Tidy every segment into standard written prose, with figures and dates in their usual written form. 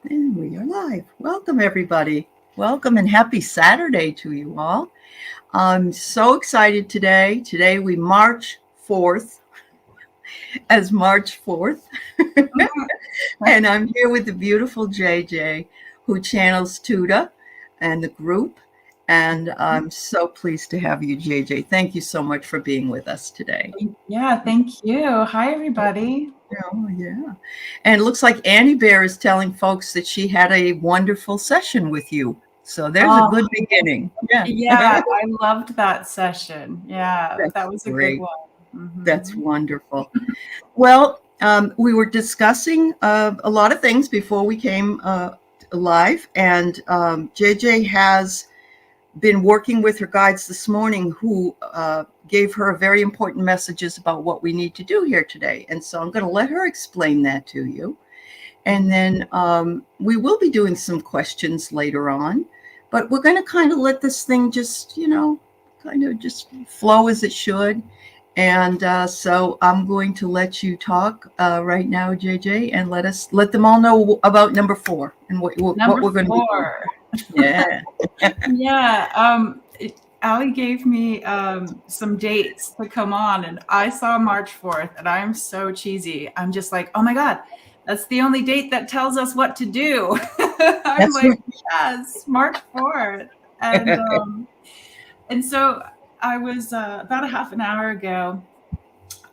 And we are live. Welcome, everybody. Welcome and happy Saturday to you all. I'm so excited today. Today we March 4th as March 4th. And I'm here with the beautiful JJ who channels Tutah and the group. And I'm so pleased to have you, JJ. Thank you so much for being with us today. Yeah, thank you. Hi, everybody. Oh, yeah. And it looks like Annie Bear is telling folks that she had a wonderful session with you. So there's a good beginning. Yeah. Yeah, I loved that session. Yeah, That's that was a great. good one. Mm-hmm. That's wonderful. Well, we were discussing a lot of things before we came live, and JJ has been working with her guides this morning who gave her very important messages about what we need to do here today. And so I'm going to let her explain that to you. And then we will be doing some questions later on, but we're going to kind of let this thing just, kind of just flow as it should. And so I'm going to let you talk right now, JJ, and let them all know about number 4 and what we're going to be doing. Yeah. Yeah. Allie gave me some dates to come on, and I saw March 4th, and I'm so cheesy. I'm just like, oh my God, that's the only date that tells us what to do. I'm like, yes, March 4th. And so I was about a half an hour ago,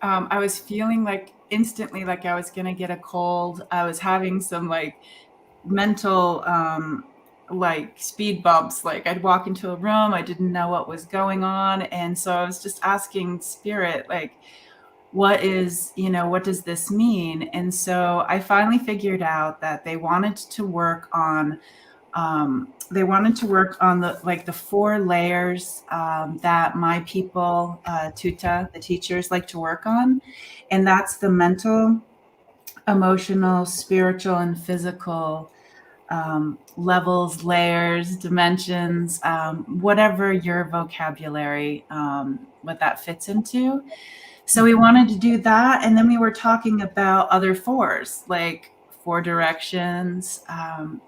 I was feeling like instantly like I was going to get a cold. I was having some like mental like speed bumps. Like I'd walk into a room, I didn't know what was going on. And so I was just asking Spirit, like, what does this mean? And so I finally figured out that they wanted to work on the 4 layers that my people, Tutah, the teachers, like to work on. And that's the mental, emotional, spiritual, and physical levels, layers, dimensions, whatever your vocabulary, what that fits into. So we wanted to do that. And then we were talking about other 4s, like 4 directions.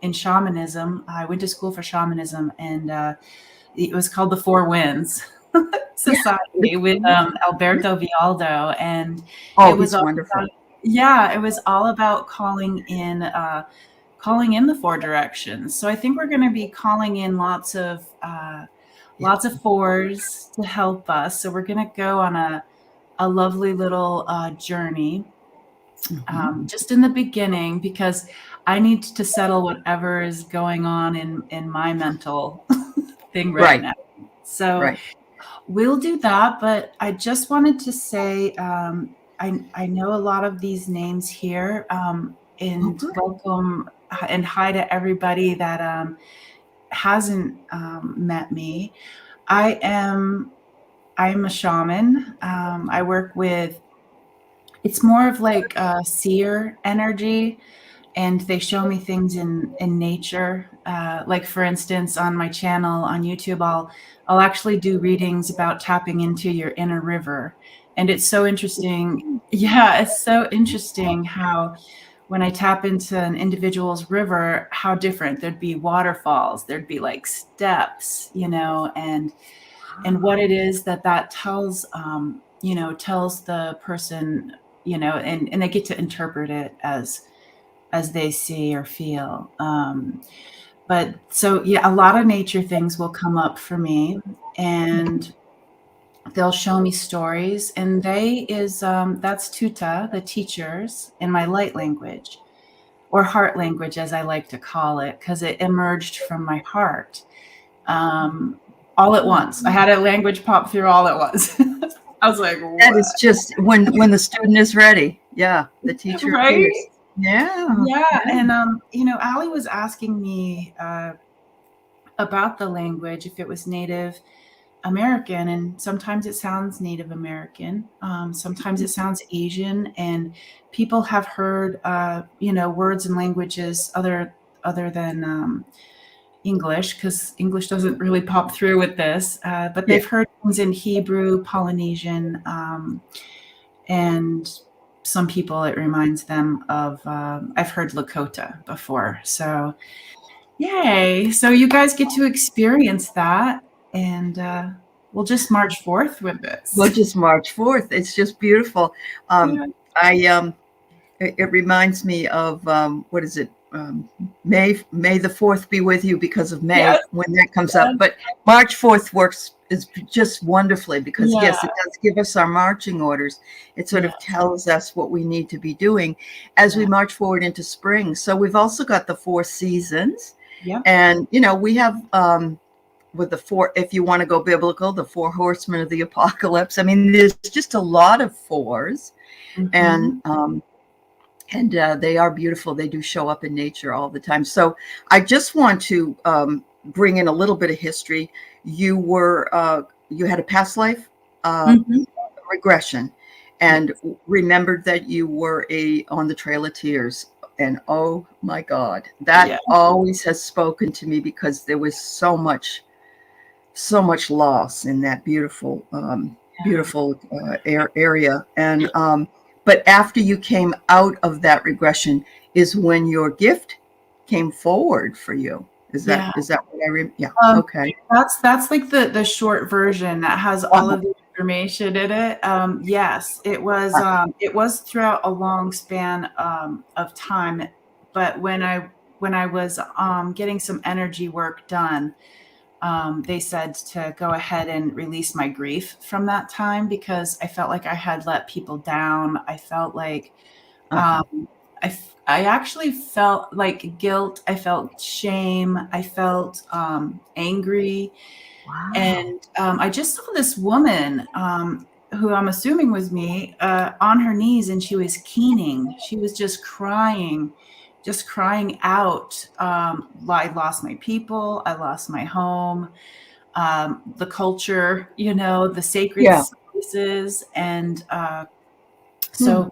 In shamanism, I went to school for shamanism, and it was called the 4 Winds Society with Alberto Villoldo. And it was wonderful. It was all about calling in the 4 directions. So I think we're going to be calling in lots of 4s to help us. So we're going to go on a lovely little journey, just in the beginning, because I need to settle whatever is going on in my mental thing right now. So we'll do that. But I just wanted to say, I know a lot of these names here, and welcome and hi to everybody that hasn't met me. I'm a shaman. I work with, it's more of like a seer energy, and they show me things in nature. Like for instance, on my channel on YouTube, I'll actually do readings about tapping into your inner river. And it's so interesting. Yeah, it's so interesting how when I tap into an individual's river, how different. There'd be waterfalls, there'd be like steps, and what it is that tells, tells the person, and they get to interpret it as they see or feel. But so, yeah, a lot of nature things will come up for me, and they'll show me stories, and that's Tutah, the teachers, in my light language, or heart language, as I like to call it, because it emerged from my heart. All at once. I had a language pop through all at once. I was like, what? That is just when the student is ready. Yeah, the teacher right? appears. Yeah. And Allie was asking me about the language, if it was Native American, and sometimes it sounds Native American, sometimes it sounds Asian, and people have heard words and languages other than English, because English doesn't really pop through with this, but they've heard things in Hebrew, Polynesian, and some people, it reminds them of, I've heard Lakota before. So yay. So you guys get to experience that, and we'll just march forth with this. We'll just march forth. It's just beautiful. Yeah. It reminds me of what is it? May the 4th be with you, because of May, Yes. when that comes up. But March 4th is just wonderfully, because yes, it does give us our marching orders. It sort of tells us what we need to be doing as we march forward into spring. So we've also got the 4 seasons. Yeah. And we have with the 4, if you want to go biblical, the 4 horsemen of the apocalypse. I mean, there's just a lot of 4s. Mm-hmm. And they are beautiful. They do show up in nature all the time. So I just want to bring in a little bit of history. You had a past life regression, and remembered that you were on the Trail of Tears. And oh my God, that always has spoken to me, because there was so much loss in that beautiful area. And but after you came out of that regression is when your gift came forward for you. Is that what I read? Yeah. Okay. That's like the short version that has all of the information in it. Yes, it was throughout a long span of time. But when I was getting some energy work done, they said to go ahead and release my grief from that time, because I felt like I had let people down. I felt like I actually felt like guilt. I felt shame. I felt angry. Wow. And I just saw this woman who I'm assuming was me on her knees, and she was keening. She was just crying out. I lost my people. I lost my home, the culture, the sacred spaces. And so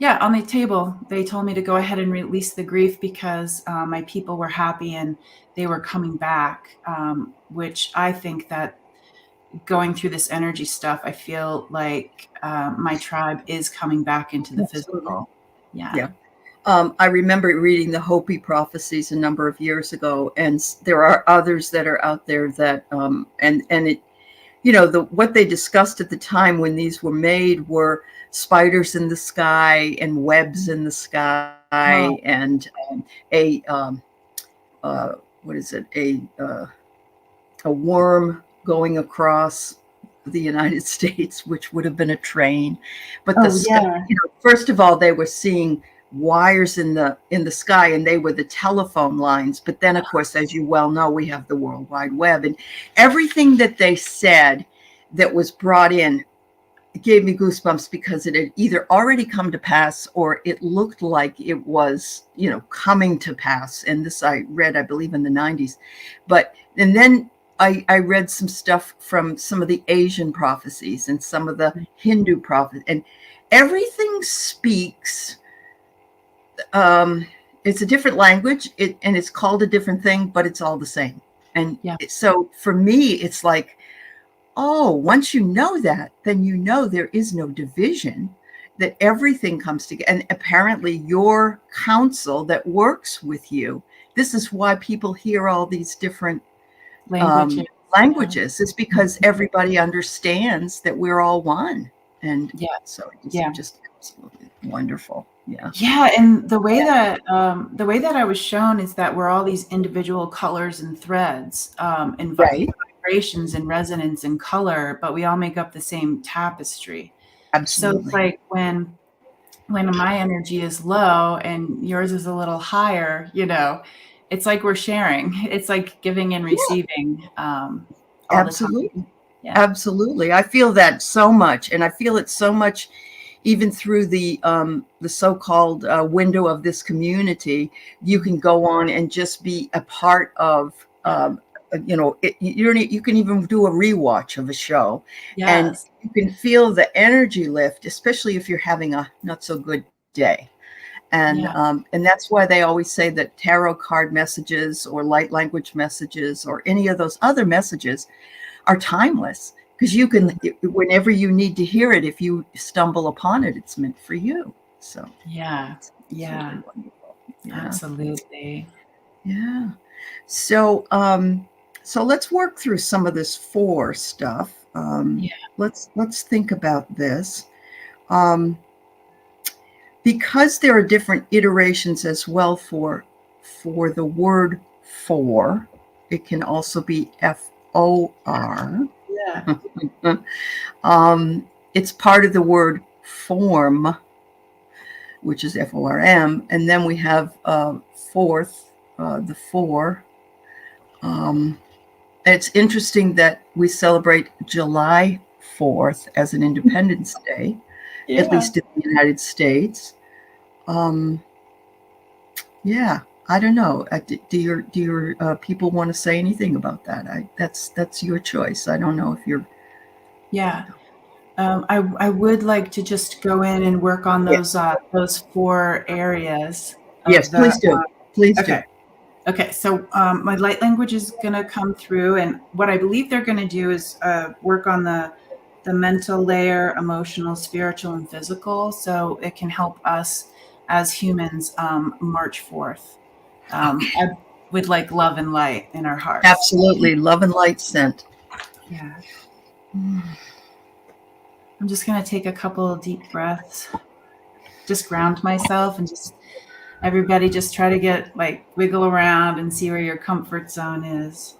on the table, they told me to go ahead and release the grief, because my people were happy and they were coming back, which I think that going through this energy stuff, I feel like my tribe is coming back into the physical. Yeah. I remember reading the Hopi prophecies a number of years ago, and there are others that are out there that, and it, what they discussed at the time when these were made were spiders in the sky and webs in the sky, and what is it? A worm going across the United States, which would have been a train. But the sky, first of all, they were seeing wires in the sky, and they were the telephone lines. But then, of course, as you well know, we have the World Wide Web, and everything that they said that was brought in gave me goosebumps, because it had either already come to pass, or it looked like it was, coming to pass. And this I read, I believe, in the 90s. And then I read some stuff from some of the Asian prophecies and some of the Hindu prophecies, and everything speaks. It's a different language, and it's called a different thing, but it's all the same. And so for me, it's like, once you know that, then there is no division, that everything comes together. And apparently your council that works with you, this is why people hear all these different languages, is because everybody understands that we're all one. And so it's just absolutely wonderful. And the way that I was shown is that we're all these individual colors and threads, and vibrations and resonance and color, but we all make up the same tapestry. Absolutely. So it's like when my energy is low and yours is a little higher, it's like we're sharing. It's like giving and receiving. Absolutely. Absolutely. I feel that so much, and I feel it so much even through the so-called window of this community. You can go on and just be a part of, you can even do a rewatch of a show, and you can feel the energy lift, especially if you're having a not so good day. And that's why they always say that tarot card messages or light language messages or any of those other messages are timeless, because you can, whenever you need to hear it, if you stumble upon it, it's meant for you. So Yeah. it's Yeah. really wonderful. Yeah. Absolutely. Yeah. So, so let's work through some of this four stuff. Yeah. Let's think about this. Um, because there are different iterations as well for the word for. It can also be FOR. Yeah. It's part of the word form, which is FORM, and then we have fourth, the four. It's interesting that we celebrate July 4th as an Independence Day, at Yeah. least in the United States. Um, yeah, I don't know. Do your people want to say anything about that? That's your choice. I don't know if you're. Yeah. I would like to just go in and work on Yeah. those four areas Yes, of the. please do. Please do. Okay. Okay. So my light language is going to come through, and what I believe they're going to do is work on the mental layer, emotional, spiritual, and physical, so it can help us as humans march forth Okay. with like love and light in our hearts. Absolutely. Love and light scent. Yeah. I'm just going to take a couple of deep breaths, just ground myself, and just everybody just try to get like wiggle around and see where your comfort zone is.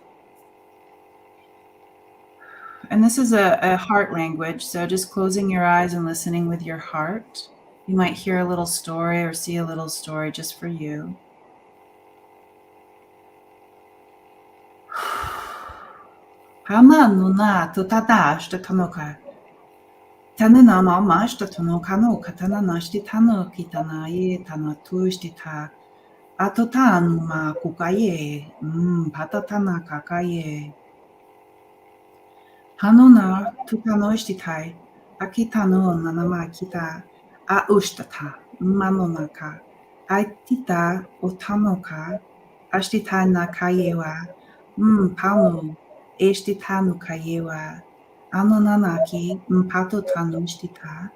And this is a heart language, so just closing your eyes and listening with your heart. You might hear a little story or see a little story just for you. Hama nuna tutada shtanoka. Tanana mama shtatano katana nashti tano kitana ye tana tuishtita. Atotanu ma kukaye. Patatana kakaye. Hanuna tukanoishtitai. Akitano nanama kita. Aushtata. Manonaka. Aitita otanoka. Ashtita nakayewa. Panu. Eshtitanu kayewa. Anonanaki. Mpato tanu shtita.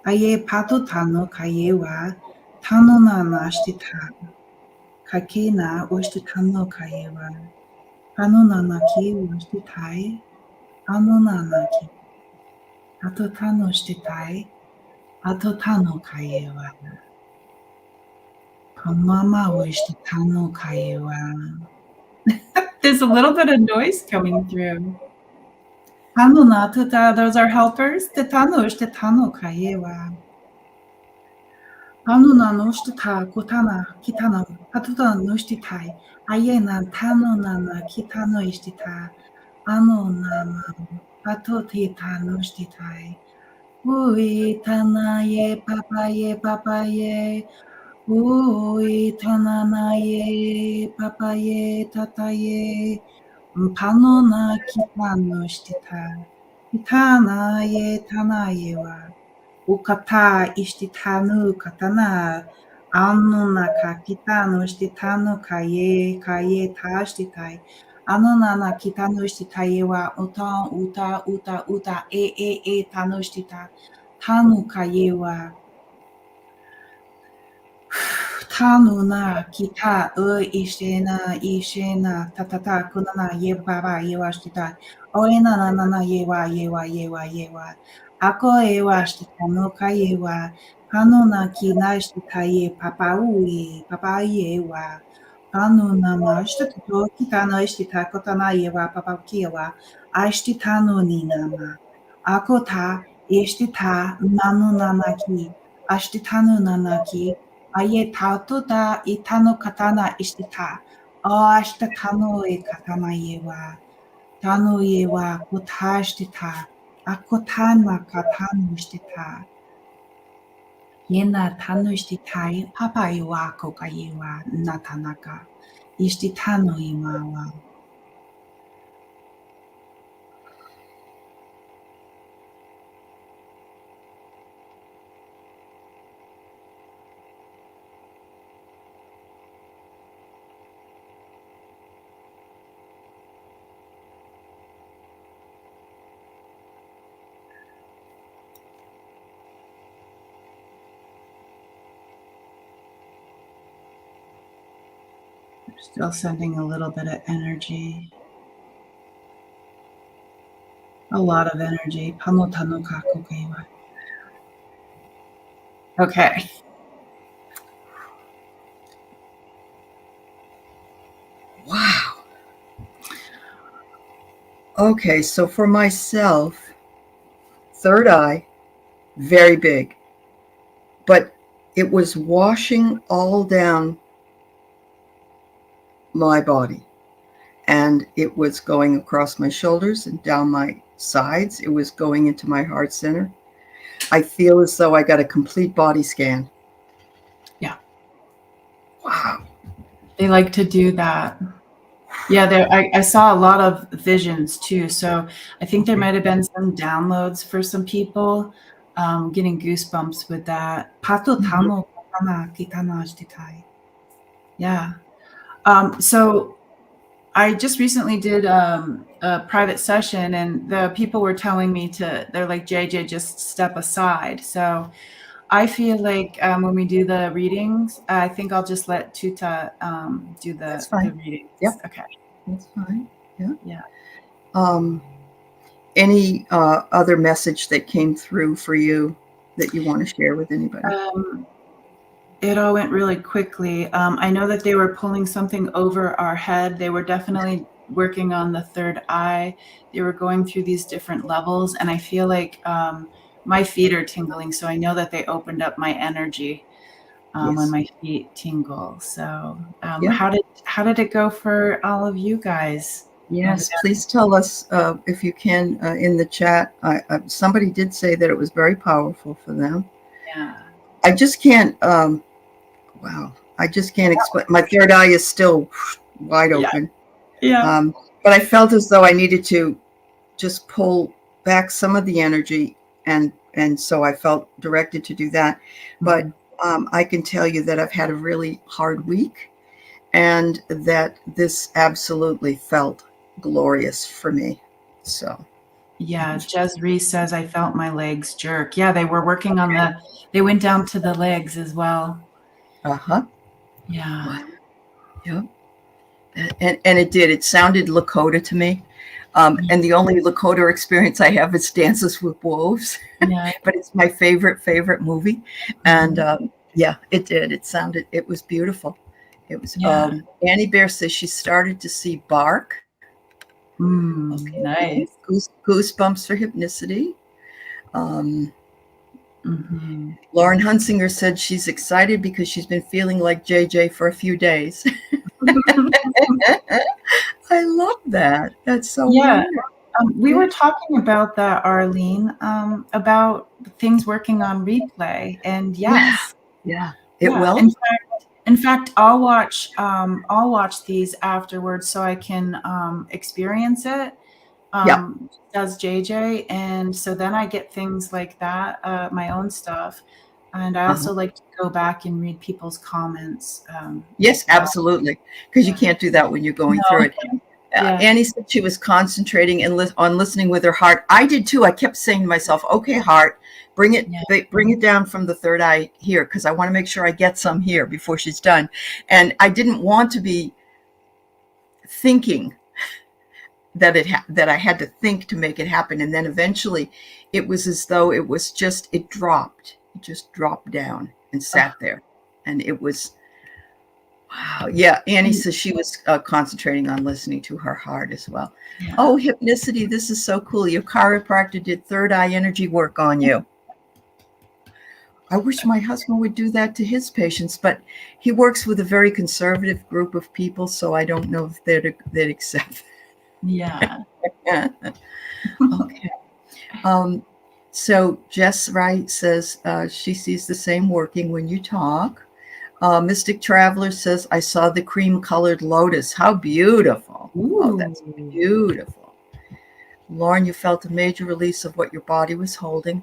Aye pato tano kayewa. Tanonana shtita. Kakena oshtitano kayewa. Panonanaki washtitai. Anonanaki. Atotano shtitai. Atotano kayewa. Kamama wishtitano kayewa. There's a little bit of noise coming through. Panonatuta, those are helpers. Titano shtitano kayewa. Panonano shtita kotana kitana. Patutano shtitai. Ayena tanonana kitano ishtita. Anonana. Patotitano shtitai. Ui tanaye papaye papaye. Ui tananaye papaye tataye. Panona kitano shtita. Kitanaye tanayewa. Ukata ishtitanu katana. Anunaka kitano shtitanu kaye tashtitai. Anunana kitano shtitayewa uta tano shtita. Tanu kayewa. Tanu na kita ishena tatata kunana ye baba yewa shtita. Oena na yewa. Ako ewa shtita no kayewa. Panu na kina shtita ye papa yewa. Panu na ma shtita to kita no shtita kotana yewa papa kiewa. Ashtita no ni nama. Ako ta ishtita manu nanaki. Ashtitanu nanaki. Aye taututa itano katana ishtita. O ashtatano e katana yewa. Tano yewa kutashtita. Akotana katano ishtita. Yena tano ishtitai papa yewa koka yewa natanaka. Ishtitano imawa. Still sending a little bit of energy. A lot of energy. Okay. Wow. Okay, so for myself, third eye, very big, but it was washing all down my body. And it was going across my shoulders and down my sides. It was going into my heart center. I feel as though I got a complete body scan. Yeah. Wow. They like to do that. Yeah, I saw a lot of visions too. So I think there might have been some downloads for some people. Getting goosebumps with that. Yeah. So I just recently did a private session, and the people were telling me they're like, JJ, just step aside. So I feel like when we do the readings, I think I'll just let Tutah do That's the fine. readings. Yep. Okay. That's fine. Yeah. Yeah. Any other message that came through for you that you want to share with anybody? It all went really quickly. I know that they were pulling something over our head. They were definitely working on the third eye. They were going through these different levels, and I feel like my feet are tingling. So I know that they opened up my energy when Yes. my feet tingle. So Yeah. how did it go for all of you guys? Yes, please tell us if you can in the chat. Somebody did say that it was very powerful for them. Yeah. I just can't. Wow, I just can't explain. My third eye is still wide open. Yeah. But I felt as though I needed to just pull back some of the energy, and so I felt directed to do that. But I can tell you that I've had a really hard week, and that this absolutely felt glorious for me. So Yeah, Jez Reese says I felt my legs jerk. Yeah, they were working on they went down to the legs as well. uh-huh. Yeah. Wow. Yep. And it did. It sounded Lakota to me. And the only Lakota experience I have is Dances with Wolves. Yeah. But it's my favorite movie. And yeah, it did. It was beautiful. It was Annie Bear says she started to see bark. Okay. Nice. Goosebumps for hypnicity. Lauren Hunsinger said she's excited because she's been feeling like JJ for a few days. I love that. That's so weird. We were talking about that, Arlene, about things working on replay, and yes, yeah, it will. In fact, I'll watch these afterwards so I can experience it. Does JJ, and so then I get things like that, my own stuff, and I also like to go back and read people's comments. Yes, absolutely, because you can't do that when you're going through it. Annie said she was concentrating on listening with her heart. I did too. I kept saying to myself, "Okay, heart, bring it down from the third eye here, because I want to make sure I get some here before she's done." And I didn't want to be thinking that I had to think to make it happen. And then eventually, it was as though it just dropped down and sat there, and it was. Wow. Yeah. Annie says she was concentrating on listening to her heart as well. Yeah. Oh, hypnicity. This is so cool. Your chiropractor did third eye energy work on you. I wish my husband would do that to his patients, but he works with a very conservative group of people, so I don't know if they'd accept. Yeah. Okay. So Jess Wright says she sees the same working when you talk. Mystic Traveler says, I saw the cream-colored lotus. How beautiful. Ooh. Oh, that's beautiful. Lauren, you felt a major release of what your body was holding.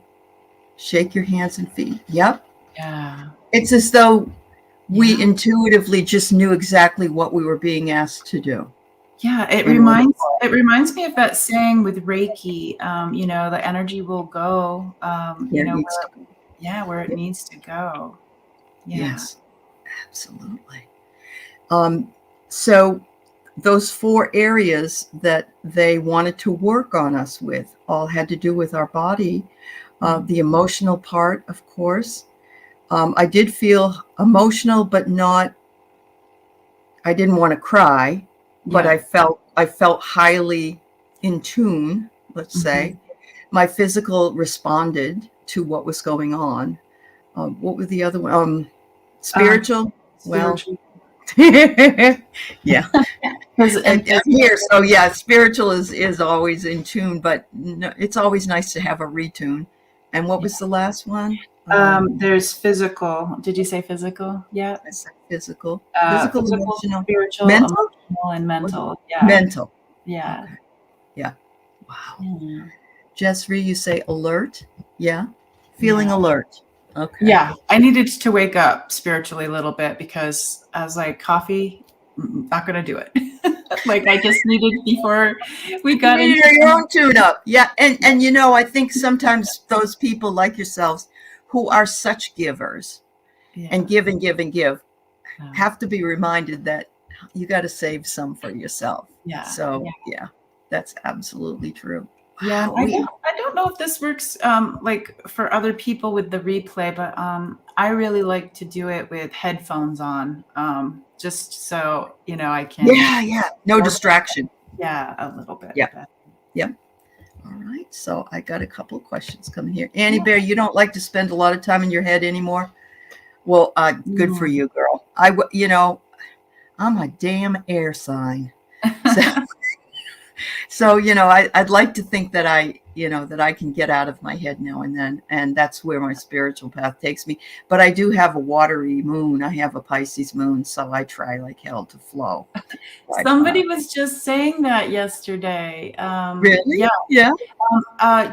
Shake your hands and feet. Yep. Yeah. It's as though we intuitively just knew exactly what we were being asked to do. Yeah, it reminds me of that saying with Reiki, the energy will go, where it needs to go. Yeah. Yes, absolutely. So those 4 areas that they wanted to work on us with all had to do with our body. The emotional part, of course. I did feel emotional, but not, I didn't want to cry, but Yeah. I felt highly in tune, let's say. My physical responded to what was going on. What was the other one? Spiritual? Well, Spiritual. yeah. And here, so yeah, spiritual is always in tune, but no, it's always nice to have a retune. And what was the last one? There's physical. Did you say physical? Yeah. I said physical, Physical, emotional, spiritual, mental, emotional, and mental. Yeah. mental. Yeah. Okay. Yeah. Wow. Yeah. Jessry, you say alert. Yeah. Feeling alert. Okay. Yeah. I needed to wake up spiritually a little bit because I was like, coffee, not going to do it. Like I just needed before we got into your own tune up. Yeah. And you know, I think sometimes those people like yourselves who are such givers and give and give and give have to be reminded that you got to save some for yourself. Yeah. So yeah, that's absolutely true. Yeah, Wow, I don't know if this works like for other people with the replay, but I really like to do it with headphones on, just so you know I can. Yeah, no distraction. Yeah, a little bit. Yeah. All right, so I got a couple of questions coming here. Annie Bear, you don't like to spend a lot of time in your head anymore? Well, good for you, girl. You know, I'm a damn air sign. So, you know, I'd like to think that that I can get out of my head now and then, and that's where my spiritual path takes me. But I do have a watery moon. I have a Pisces moon, so I try like hell to flow. Somebody was just saying that yesterday. Really? Yeah.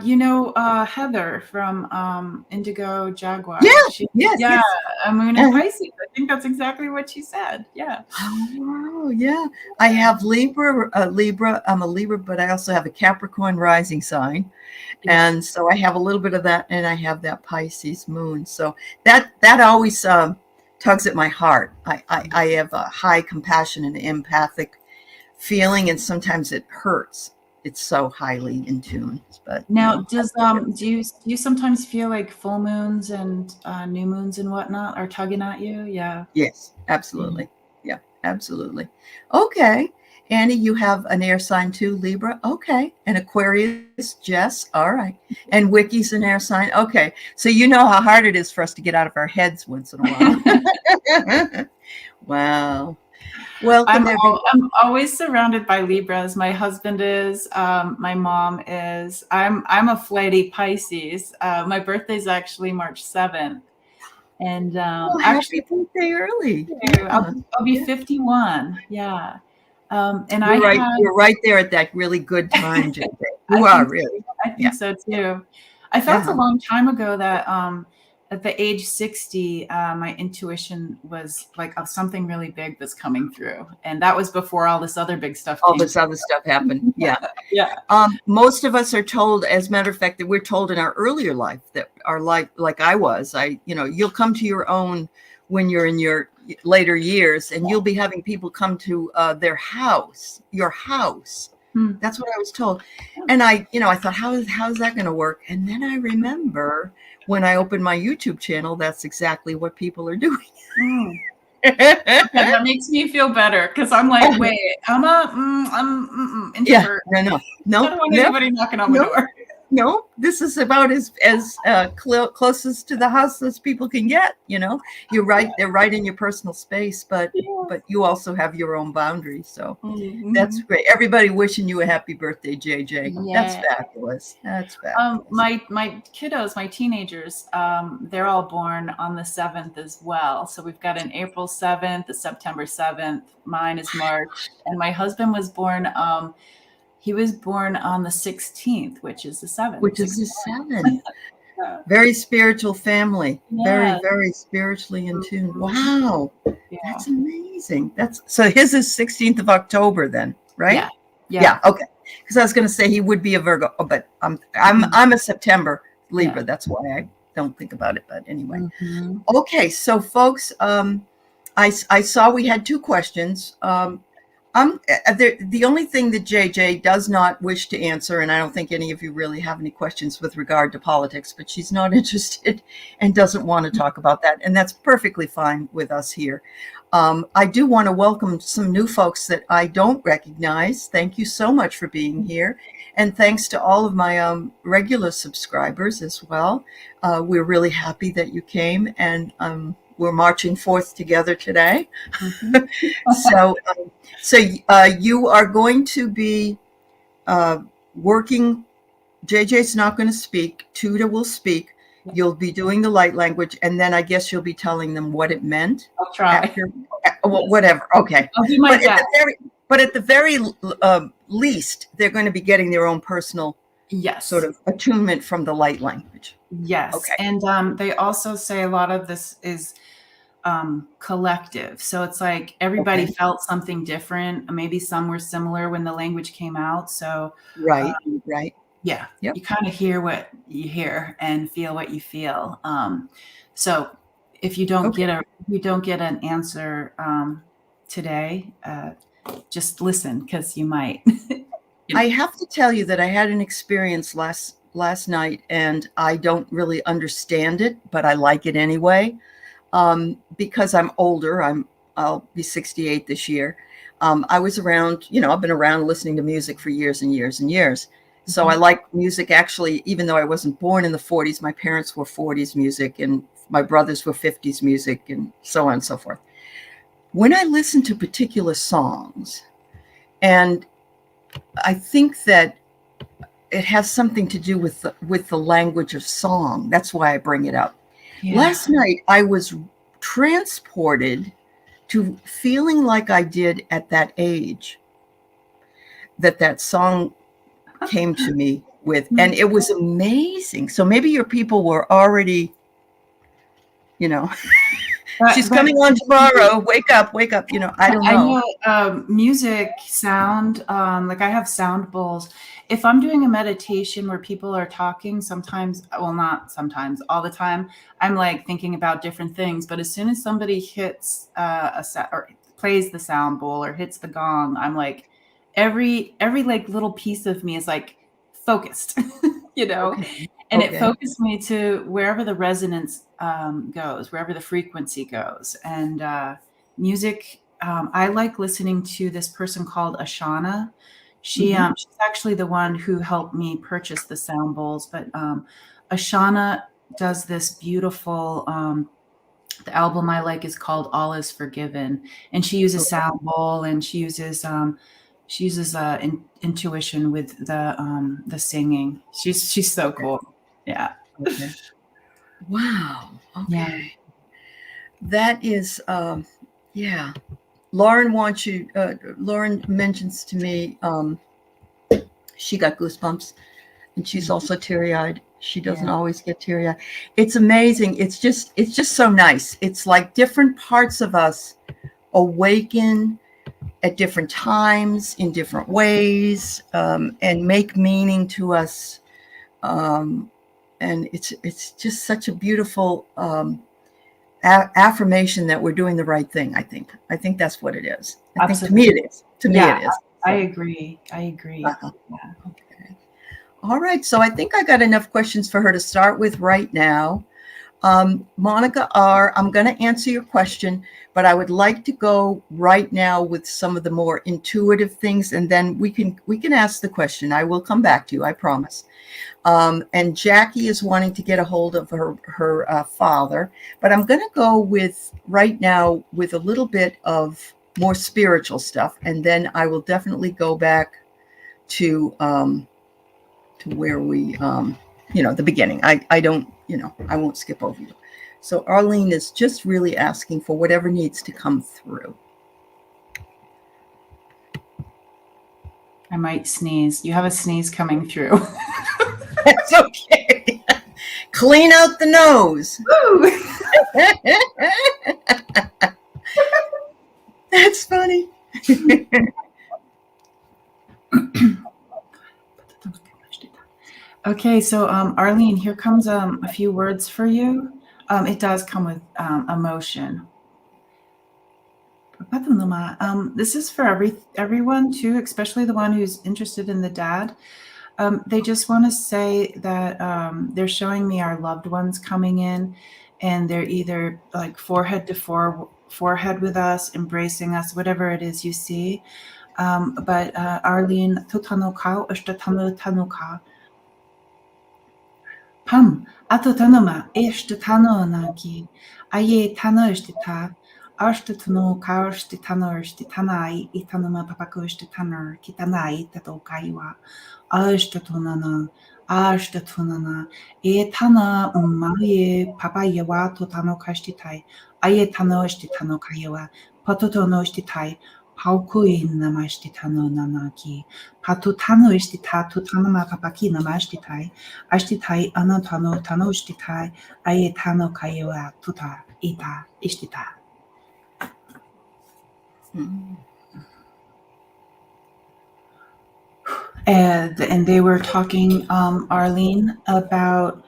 You know, Heather from Indigo Jaguar. Yes. A moon in Pisces. I think that's exactly what she said. Yeah. Oh, yeah. I have Libra. I'm a Libra, but I also have a Capricorn rising sign. And so I have a little bit of that, and I have that Pisces moon. So that always tugs at my heart. I have a high compassion and empathic feeling, and sometimes it hurts. It's so highly in tune. But now, do you sometimes feel like full moons and new moons and whatnot are tugging at you? Yeah. Yes, absolutely. Yeah, absolutely. Okay. Annie, you have an air sign too, Libra. Okay. And Aquarius, Jess. All right. And Wiki's an air sign. Okay. So you know how hard it is for us to get out of our heads once in a while. Wow. Welcome, everyone. I'm always surrounded by Libras. My husband is. My mom is. I'm a flighty Pisces. My birthday's actually March 7th. And happy birthday early. I'll be 51. Yeah. And you're right there at that really good time, JJ. You are really. I think so too. I felt a long time ago that at the age 60, my intuition was like something really big was coming through, and that was before all this other big stuff. All this other stuff happened. Yeah. Most of us are told, as a matter of fact, that we're told in our earlier life that our life, like I was, you'll come to your own when you're in your later years, and you'll be having people come to your house. That's what I was told. And I thought, how's that going to work? And then I remember when I opened my YouTube channel, that's exactly what people are doing. That makes me feel better because I'm like, wait, I'm introvert. No. I don't want anybody knocking on my door. No, this is about as closest to the house as people can get. You're right; they're right in your personal space, but you also have your own boundaries. So that's great. Everybody wishing you a happy birthday, JJ. Yeah. That's fabulous. My kiddos, my teenagers, they're all born on the 7th as well. So we've got an April 7th, a September 7th. Mine is March, and my husband was born. He was born on the 16th, which is the 7th. Which is the 7th. Very spiritual family. Very, very spiritually in tune. Wow. That's amazing. So his is 16th of October then, right? Yeah. Okay. Because I was going to say he would be a Virgo, but I'm a September Libra. That's why I don't think about it. But anyway. Okay. So folks, I saw we had two questions. The only thing that JJ does not wish to answer, and I don't think any of you really have any questions with regard to politics, but she's not interested and doesn't want to talk about that. And that's perfectly fine with us here. I do want to welcome some new folks that I don't recognize. Thank you so much for being here. And thanks to all of my regular subscribers as well. We're really happy that you came, and we're marching forth together today. So you are going to be working. JJ's not going to speak. Tutah will speak. You'll be doing the light language, and then I guess you'll be telling them what it meant. I'll try. Well, whatever. Okay. I'll do my best. But at the very least, they're going to be getting their own personal sort of attunement from the light language. Yes. Okay. And they also say a lot of this is collective. So it's like everybody felt something different. Maybe some were similar when the language came out. So right. Yeah. Yep. You kind of hear what you hear and feel what you feel. So if you don't get an answer today, just listen, because you might. I have to tell you that I had an experience last night, and I don't really understand it, but I like it anyway. Because I'm older, I'll be 68 this year. I was around, I've been around listening to music for years and years and years. So I like music, actually, even though I wasn't born in the 40s, my parents were 40s music and my brothers were 50s music and so on and so forth. When I listen to particular songs, and I think that it has something to do with the language of song. That's why I bring it up. Yeah. Last night, I was transported to feeling like I did at that age, that song came to me with, and it was amazing. So maybe your people were already, she's coming on tomorrow. Wake up. I don't know. I know music, sound, like I have sound bowls. If I'm doing a meditation where people are talking, sometimes, well, not sometimes, all the time, I'm like thinking about different things. But as soon as somebody hits or plays the sound bowl or hits the gong, I'm like, every like little piece of me is like focused, and it focused me to wherever the resonance goes, wherever the frequency goes. And music, I like listening to this person called Ashana. She's actually the one who helped me purchase the sound bowls, but Ashana does this beautiful, the album I like is called All Is Forgiven, and she uses sound bowl, and she uses intuition with the singing. She's so cool. Yeah. Okay. Wow. Okay. Yeah. That is, yeah. Lauren wants you. Lauren mentions to me she got goosebumps, and she's also teary-eyed. She doesn't always get teary-eyed. It's amazing. It's just so nice. It's like different parts of us awaken at different times in different ways, and make meaning to us. And it's just such a beautiful affirmation that we're doing the right thing. I think that's what it is. I think to me it is. It is. I agree. Uh-huh. Yeah. Okay. All right. So I think I got enough questions for her to start with right now. Monica R., I'm going to answer your question, but I would like to go right now with some of the more intuitive things, and then we can ask the question. I will come back to you, I promise. And Jackie is wanting to get a hold of her father, but I'm going to go right now with a little bit of more spiritual stuff, and then I will definitely go back to where we, the beginning. I don't, I won't skip over you. So Arlene is just really asking for whatever needs to come through. I might sneeze. You have a sneeze coming through. That's okay. Clean out the nose. That's funny. Okay, so Arlene, here comes a few words for you. It does come with emotion. This is for everyone too, especially the one who's interested in the dad. They just want to say that they're showing me our loved ones coming in, and they're either like forehead to forehead with us, embracing us, whatever it is you see. But Arlene, Tutanoka, Ushtatanu Pam, Atotanoma, Eshtatanonaki, Aye Tanoshtita, Ashtatano, Karshtitanai, Itanoma Papakushtatanor, Kitanai, Tatokaiwa, Ashtatunana, Ashtatunana, Etana, Maye, Papayewa, Totano Kashtitai, Aye Tanoshtitano Kayewa, Patotonoshtitai, Paukuin Namashtitano Nanaki, Patutano Ishtita, Tutanama Papaki Namashtitai, Ashtitai anatano tanoshtitai ayetano kayewa tuta ita ishtita. And they were talking, Arlene, about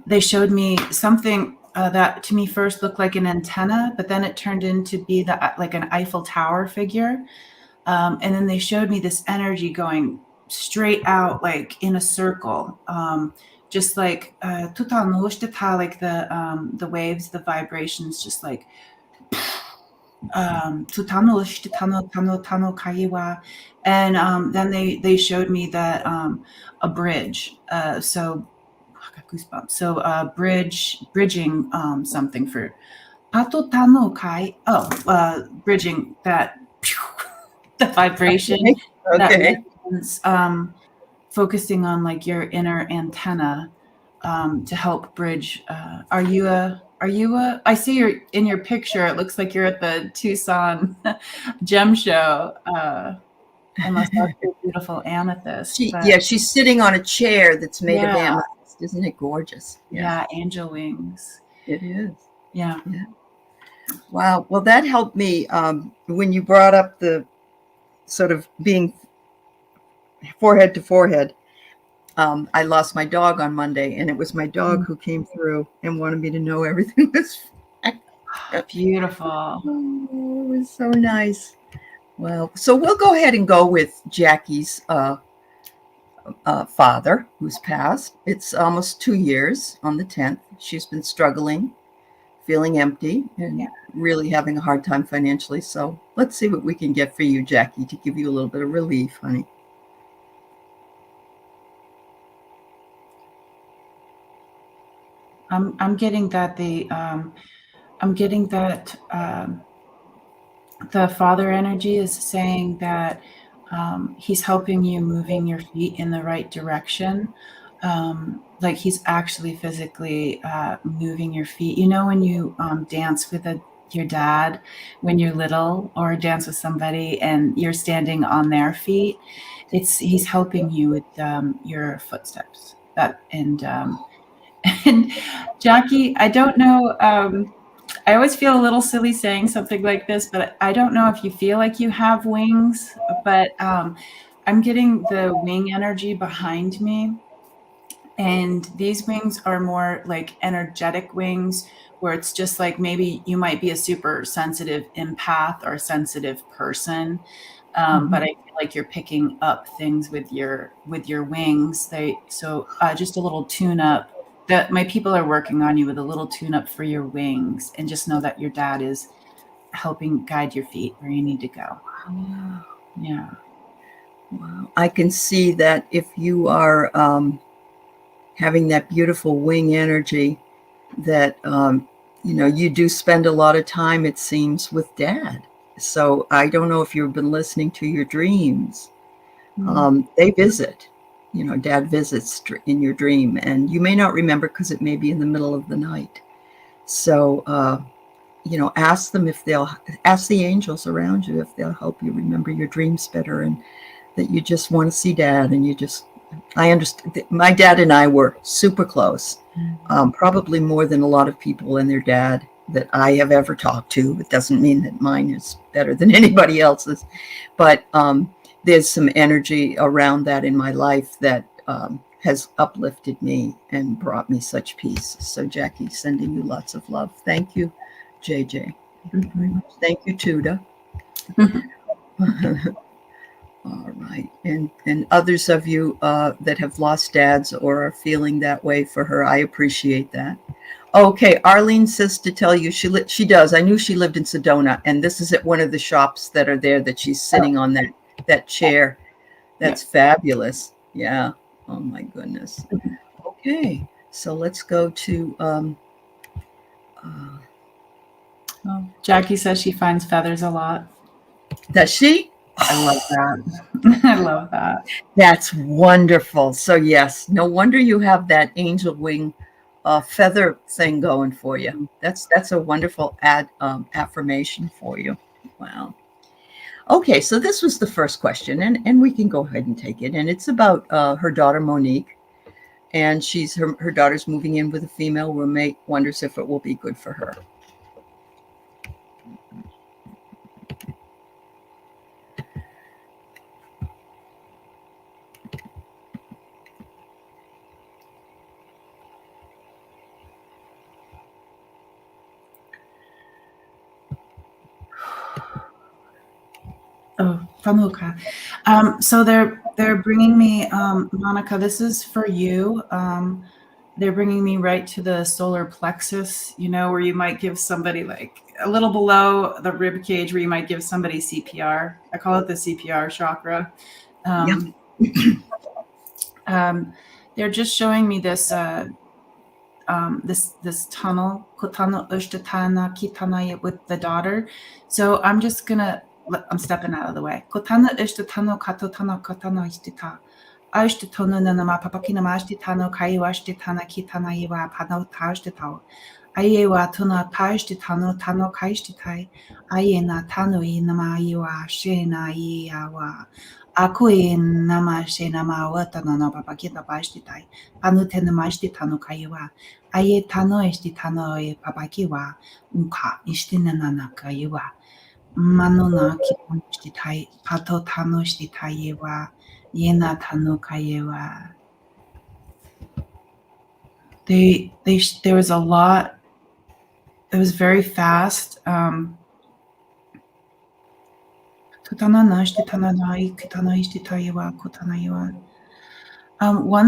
they showed me something that to me first looked like an antenna, but then it turned into be like an Eiffel Tower figure. And then they showed me this energy going straight out, like in a circle, just like like the waves, the vibrations, just like and then they showed me that a bridge. So I got goosebumps. So bridging something for bridging that the vibration, Okay. that focusing on like your inner antenna to help bridge. Are you a? I see you're in your picture. It looks like you're at the Tucson Gem Show. Unless that's your beautiful amethyst. She's sitting on a chair that's made of amethyst. Isn't it gorgeous? Yeah, angel wings. It is. Yeah. Wow. Well, that helped me when you brought up the sort of being forehead to forehead. I lost my dog on Monday, and it was my dog who came through and wanted me to know everything was fine. Beautiful. Oh, it was so nice. Well, so we'll go ahead and go with Jackie's father, who's passed. It's almost 2 years on the 10th. She's been struggling, feeling empty, and really having a hard time financially. So let's see what we can get for you, Jackie, to give you a little bit of relief, honey. I'm getting that the father energy is saying that he's helping you moving your feet in the right direction. Like he's actually physically moving your feet. You know, when you dance with your dad when you're little, or dance with somebody and you're standing on their feet, he's helping you with your footsteps. And Jackie, I don't know. I always feel a little silly saying something like this, but I don't know if you feel like you have wings, but I'm getting the wing energy behind me. And these wings are more like energetic wings, where it's just like maybe you might be a super sensitive empath or sensitive person. But I feel like you're picking up things with your wings. Just a little tune up. That my people are working on you with a little tune-up for your wings, and just know that your dad is helping guide your feet where you need to go. Wow. Yeah. Wow. I can see that if you are having that beautiful wing energy, that you do spend a lot of time, it seems, with dad. So I don't know if you've been listening to your dreams. They visit. Dad visits in your dream, and you may not remember because it may be in the middle of the night. So, ask them ask the angels around you if they'll help you remember your dreams better, and that you just want to see dad. And I understand. My dad and I were super close, probably more than a lot of people and their dad that I have ever talked to. It doesn't mean that mine is better than anybody else's, but there's some energy around that in my life that has uplifted me and brought me such peace. So Jackie, sending you lots of love. Thank you, JJ. Thank you very much. Thank you, Tutah. All right. And others of you that have lost dads or are feeling that way for her, I appreciate that. Okay, Arlene says to tell you she does. I knew she lived in Sedona, and this is at one of the shops that are there that she's sitting on that chair. That's fabulous. Yeah. Oh my goodness. Okay, so let's go to Jackie says she finds feathers a lot. does she? I love that. I love that. That's wonderful. So yes, no wonder you have that angel wing feather thing going for you. That's a wonderful affirmation for you. Wow. Okay, so this was the first question, and we can go ahead and take it. And it's about her daughter Monique, and her daughter's moving in with a female roommate. Wonders if it will be good for her. Oh, Famuka. So they're bringing me, Monica, this is for you. They're bringing me right to the solar plexus, where you might give somebody like a little below the rib cage, where you might give somebody CPR. I call it the CPR chakra. They're just showing me this this tunnel with the daughter. So I'm stepping out of the way. Ayewa tuna pashti tano kaishtitai. Ayena tanui nama iwa shena iawa. Akui nama shena ma watano no papakita pashtitai. Panuten mashti tano kaiwa. Aye tano esti tano e papakiwa. Unka ishtinana kaiwa. Manona kipanishtitai. Pato tano shtitaiwa. Yena tano kaiwa. There was a lot. It was very fast. One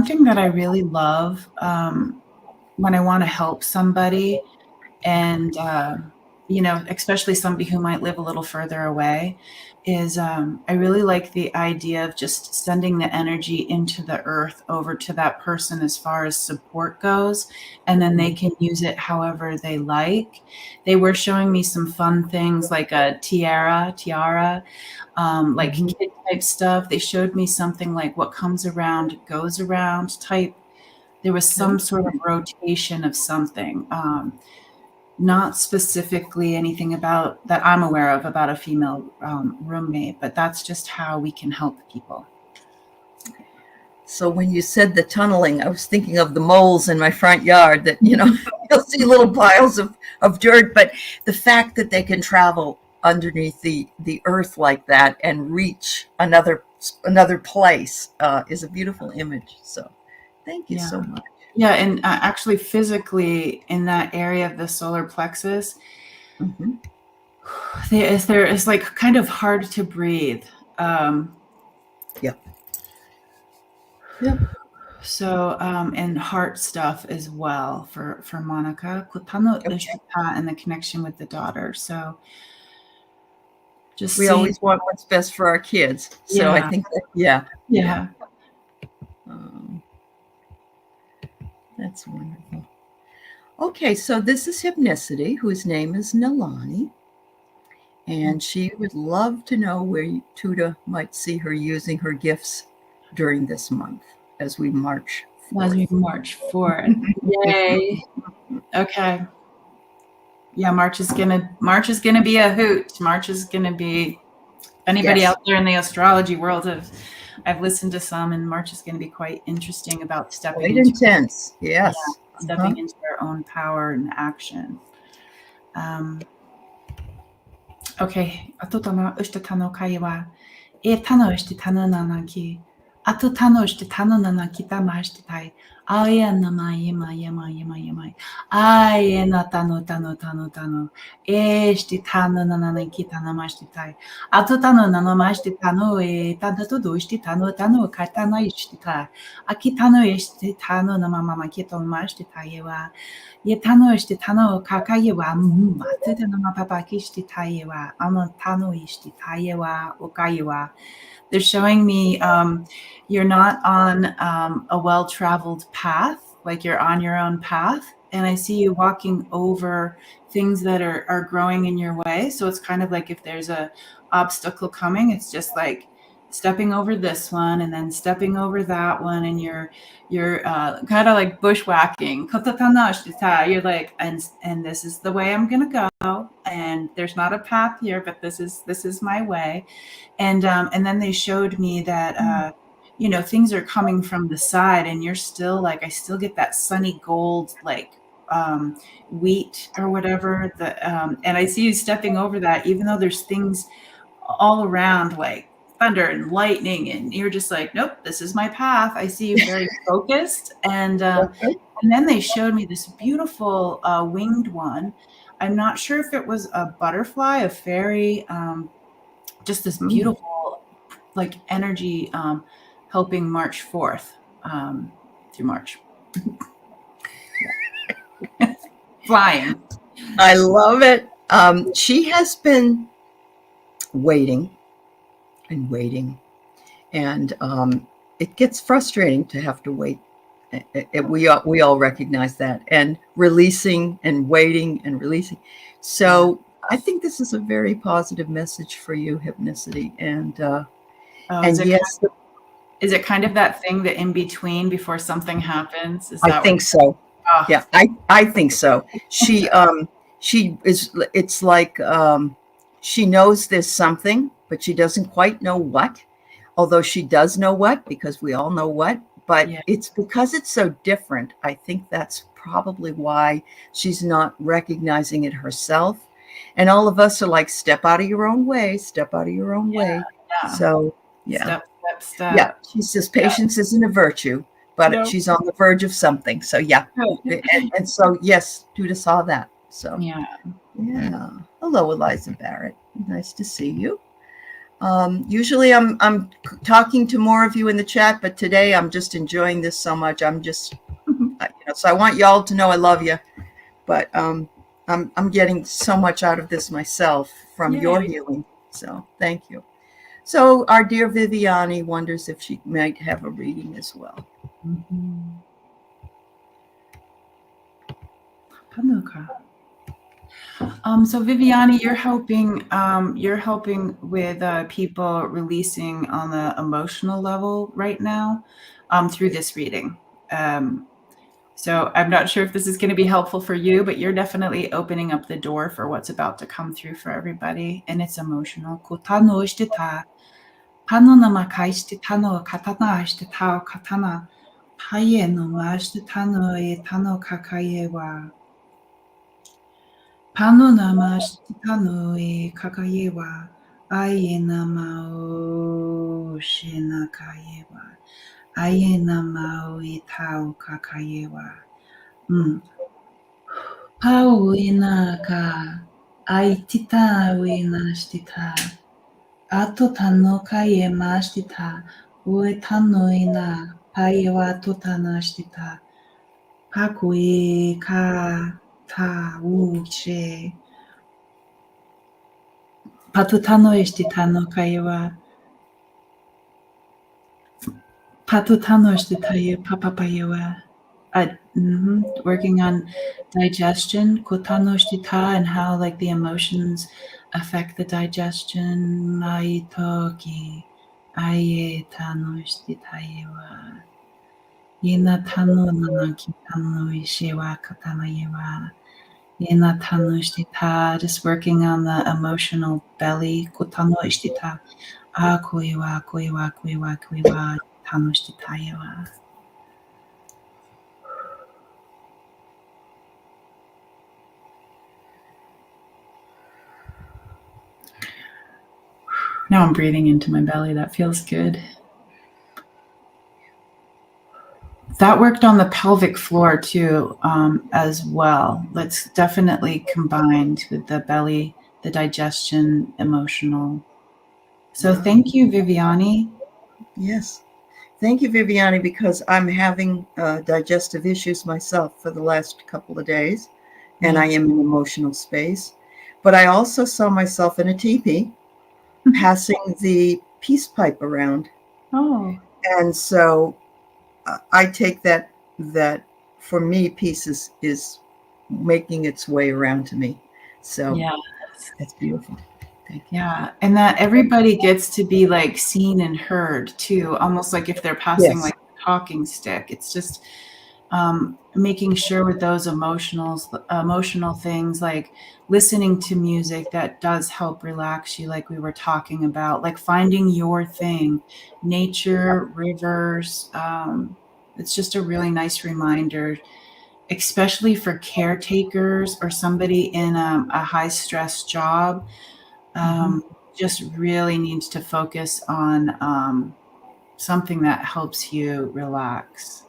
thing that I really love when I want to help somebody, and especially somebody who might live a little further away, is I really like the idea of just sending the energy into the earth over to that person as far as support goes, and then they can use it however they like. They were showing me some fun things like a tiara, like kid type stuff. They showed me something like what comes around goes around type. There was some sort of rotation of something. Not specifically anything about that I'm aware of about a female roommate, but that's just how we can help people. So when you said the tunneling, I was thinking of the moles in my front yard that, you'll see little piles of dirt, but the fact that they can travel underneath the earth like that and reach another place is a beautiful image. So thank you so much. Yeah, and actually physically in that area of the solar plexus, there is like kind of hard to breathe. So, and heart stuff as well for Monica. And the connection with the daughter. So we always want what's best for our kids. So I think that, yeah. That's wonderful. Okay, so this is Hypnicity, whose name is Nalani. And she would love to know where Tutah might see her using her gifts during this month as we march forward. Yay. Okay. Yeah, March is gonna be a hoot. March is gonna be, anybody out there in the astrology world, I've listened to some, and March is going to be quite interesting about stepping into our own power and action. Okay. Atutana ushtatano kaiwa. E tano ushtatano nanaki. Atutano ushtatano nanakita mashtitai. Ayena mayema yema yema yema. Ayena tano tano tano tano. Este tano nanana kitana mashtitai. Atutano nano mashtitano tano todo este tano tano katana ishtita. Akitano este tano na mama kiton mashtitayewa. Yetano este tano kakayewa matuta na papa kishtitayewa. Ano tano ishtitayewa okayewa. They're showing me you're not on a well-traveled path, like you're on your own path. And I see you walking over things that are growing in your way. So it's kind of like if there's a obstacle coming, it's just like stepping over this one and then stepping over that one, and you're kind of like bushwhacking. You're like, and this is the way I'm gonna go, and there's not a path here, but this is my way. And then they showed me that things are coming from the side, and you're still like, I still get that sunny gold, like wheat or whatever, and I see you stepping over that, even though there's things all around like thunder and lightning, and you're just like, nope, this is my path. I see you very focused. And then they showed me this beautiful winged one. I'm not sure if it was a butterfly, a fairy, just this beautiful like energy helping march forth through March. Flying. I love it. She has been waiting and waiting, and it gets frustrating to have to wait. We all recognize that, and releasing and waiting and releasing. So I think this is a very positive message for you, Hypnicity. And yes, is it kind of that thing that in between before something happens? I think so. Oh. Yeah, I think so. She is. It's like she knows there's something, but she doesn't quite know what. Although she does know what, because we all know what. But it's because it's so different. I think that's probably why she's not recognizing it herself. And all of us are like, step out of your own way, step out of your own way. Yeah. So, yeah. Step. Yeah. She says patience isn't a virtue, but she's on the verge of something. So, yeah. And so, yes, Tutah saw that. So, yeah. Hello, Eliza Barrett. Nice to see you. Usually I'm talking to more of you in the chat, but today I'm just enjoying this so much. I'm just, so I want y'all to know I love you, but I'm getting so much out of this myself from your healing. So thank you. So our dear Viviani wonders if she might have a reading as well. So Viviani, you're helping with people releasing on the emotional level right now through this reading. So I'm not sure if this is going to be helpful for you, but you're definitely opening up the door for what's about to come through for everybody, and it's emotional. Pano namashtitano e kakayewa, ayena mao shinakayewa, ayena mao e tau kakayewa. Pau inaka, aitita wina shtita, ato tano kaye mashtita, ue tano ina, payewa totana shtita, paku e ka, ta uche. Patutano estitano kayewa. Patutano estitaye papapayewa. Working on digestion, kotano estita, and how like the emotions affect the digestion. Maitoki aye tano estitayewa. Yena tano nanaki tano ishewa katamayewa. Just working on the emotional belly. Now I'm breathing into my belly. That feels good. That worked on the pelvic floor too, as well. That's definitely combined with the belly, the digestion, emotional. So thank you, Viviani. Yes. Thank you, Viviani, because I'm having digestive issues myself for the last couple of days, and I am in emotional space. But I also saw myself in a teepee passing the peace pipe around. Oh. And so I take that for me, peace is making its way around to me. So yeah, that's beautiful. Thank you. Yeah, and that everybody gets to be like seen and heard too, almost like if they're passing Yes. like a talking stick. It's just making sure with those emotional things, like listening to music that does help relax you, like we were talking about, like finding your thing, nature, rivers. It's just a really nice reminder, especially for caretakers or somebody in a high stress job. Just really needs to focus on something that helps you relax.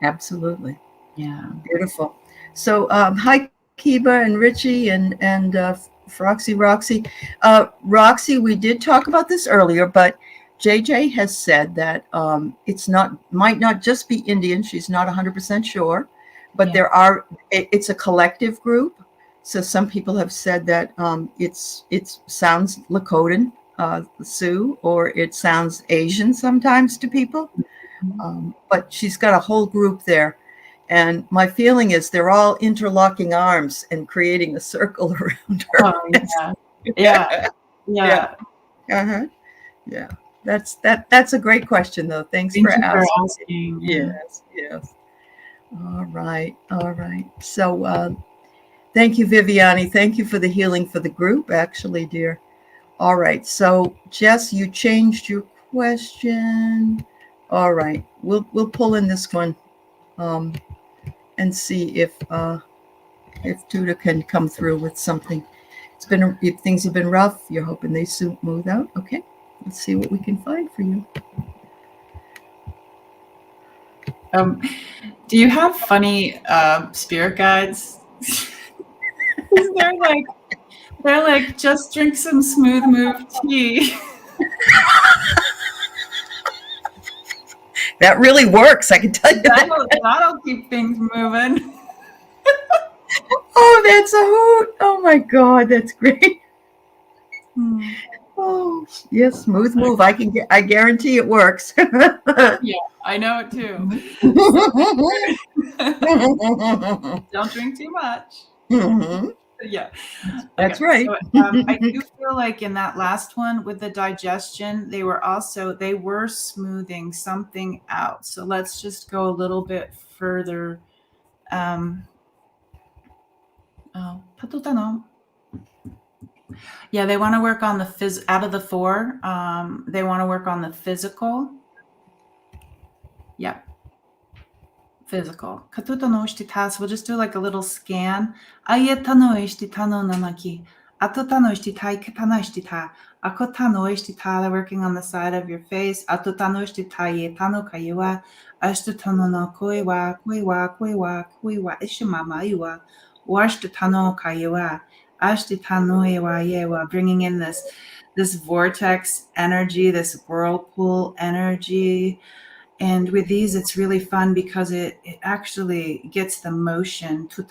Absolutely. Yeah. Beautiful. So, hi, Kiba and Richie and Froxy Roxy. Roxy, we did talk about this earlier, but JJ has said that it's might not just be Indian. She's not 100% sure, but it's a collective group. So some people have said that it sounds Lakota, Sioux, or it sounds Asian sometimes to people. But she's got a whole group there. And my feeling is they're all interlocking arms and creating a circle around her. Oh, yeah. Yeah. Uh-huh. Yeah. That's a great question, though. Thanks Thank for you for asking. asking. Yes. All right. So thank you, Viviani. Thank you for the healing for the group, actually, dear. All right. So Jess, you changed your question. All right. We'll pull in this one and see if Tutah can come through with something. If things have been rough, you're hoping they smooth out. Okay, let's see what we can find for you. Do you have funny spirit guides? they're like, just drink some smooth move tea. That really works, I can tell you that. That'll keep things moving. Oh, that's a hoot. Oh my God, that's great. Oh, yes, smooth move. I guarantee it works. Yeah, I know it too. Don't drink too much. Yeah, that's right. So, I do feel like in that last one with the digestion, they were smoothing something out. So let's just go a little bit further. Yeah, they want to work on the out of the 4. They want to work on the physical. Yep. Physical. So we'll just do like a little scan. Working on the side of your face. Bringing in this vortex energy, this whirlpool energy. And with these, it's really fun because it actually gets the motion to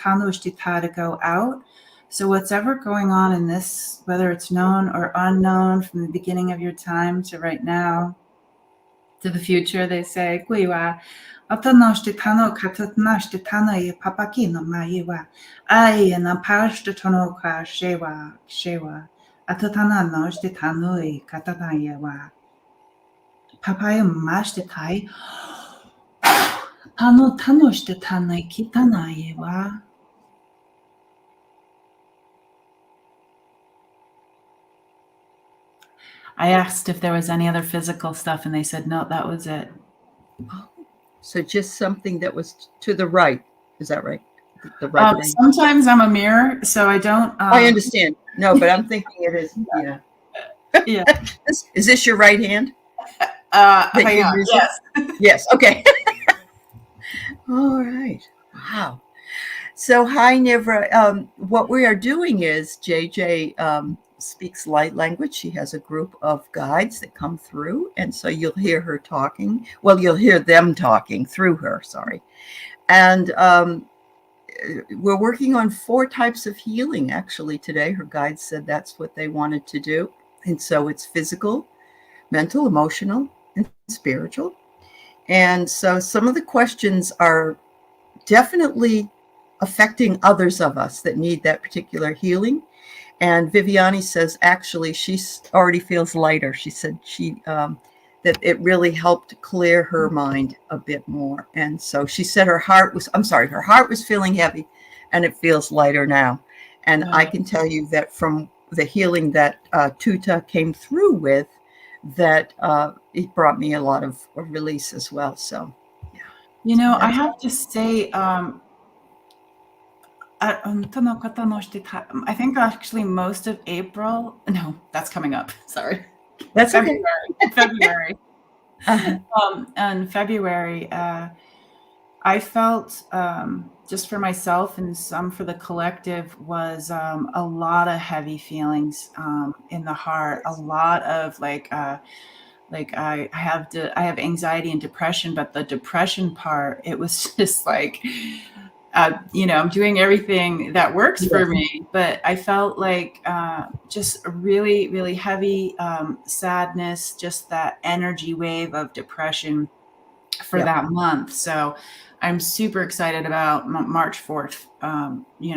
go out. So what's ever going on in this, whether it's known or unknown from the beginning of your time to right now, to the future, they say, Kuiwa, Atanoshitano katatnashitano papakino maiwa. Ay na pashtano ka shewa. Atatanoshitano katanayawa. Papaya mashtitai. Tano tanoshtitanai kitanayewa. I asked if there was any other physical stuff, and they said, no, that was it. So just something that was to the right. Is that right? The right brain. Sometimes I'm a mirror, so I don't. I understand. No, but I'm thinking it is. Yeah. Yeah. Is this your right hand? Yes. Yes. Okay. All right. Wow. So, hi, Nivra. What we are doing is JJ speaks light language. She has a group of guides that come through. And so you'll hear her talking. Well, you'll hear them talking through her, sorry. And we're working on 4 types of healing actually today. Her guides said that's what they wanted to do. And so it's physical, mental, emotional, and spiritual. And so some of the questions are definitely affecting others of us that need that particular healing. And Viviani says actually she already feels lighter. She said that it really helped clear her mind a bit more. And so she said her heart was feeling heavy, and it feels lighter now. And I can tell you that from the healing that Tutah came through with, that it brought me a lot of release as well. So, yeah. You know, I have to say, I think actually most of April. No, that's coming up. Sorry. That's February. okay. February. Uh-huh. And February, I felt just for myself and some for the collective was a lot of heavy feelings in the heart. A lot of like I have anxiety and depression, but the depression part, it was just like, I'm doing everything that works for me, but I felt like just a really, really heavy sadness, just that energy wave of depression for that month. So I'm super excited about March 4th,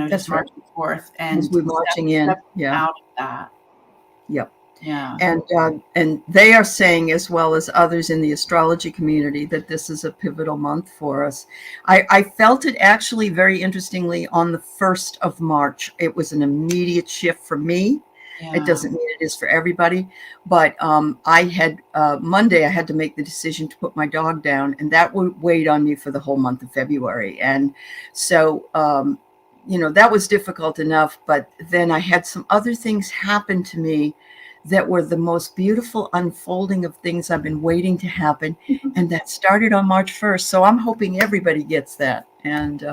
just March 4th and we're marching in. Yeah. out of that. Yep. Yeah. And they are saying, as well as others in the astrology community, that this is a pivotal month for us. I felt it actually very interestingly on the 1st of March. It was an immediate shift for me. Yeah. It doesn't mean it is for everybody, but I had Monday, I had to make the decision to put my dog down, and that weighed on me for the whole month of February. And so, that was difficult enough, but then I had some other things happen to me that were the most beautiful unfolding of things I've been waiting to happen. And that started on March 1st. So I'm hoping everybody gets that. And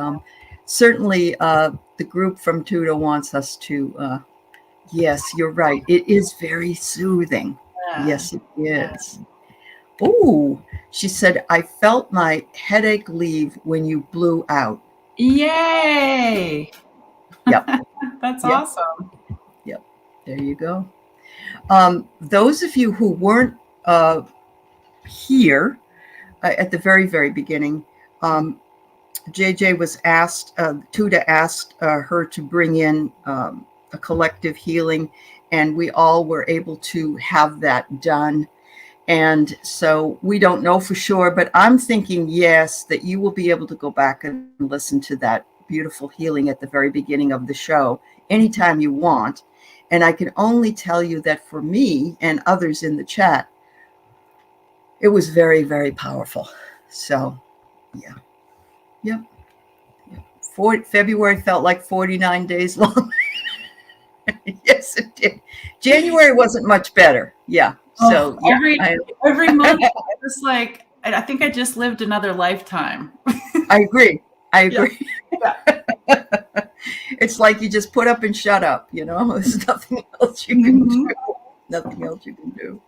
certainly the group from Tutah wants us to, yes, you're right. It is very soothing. Yeah. Yes, it is. Yeah. Oh, she said, I felt my headache leave when you blew out. Yay. Yep. That's awesome. Yep. There you go. Those of you who weren't here at the very, very beginning, JJ was asked, Tutah asked her to bring in a collective healing, and we all were able to have that done. And so we don't know for sure, but I'm thinking, yes, that you will be able to go back and listen to that beautiful healing at the very beginning of the show anytime you want. And I can only tell you that for me and others in the chat, it was very, very powerful. So, yeah. Yep. February felt like 49 days long. Yes, it did. January wasn't much better. Yeah. So every month, it's like, I think I just lived another lifetime. I agree. Yeah. It's like you just put up and shut up, there's nothing else you can do. Nothing else you can do.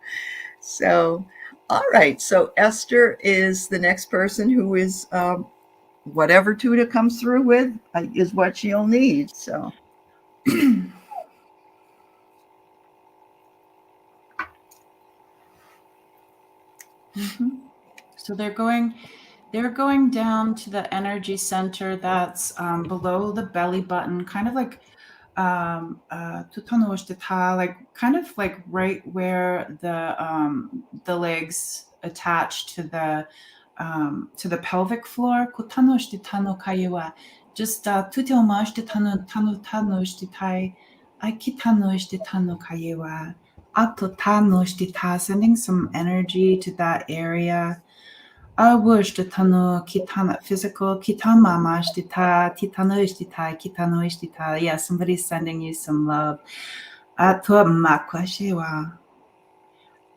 So, all right. So Esther is the next person who is whatever Tutah comes through with is what she'll need. So. So they're going down to the energy center that's below the belly button, kind of like like kind of like right where the legs attach to the pelvic floor. Just sending some energy to that area. Physical. Yeah, somebody's sending you some love.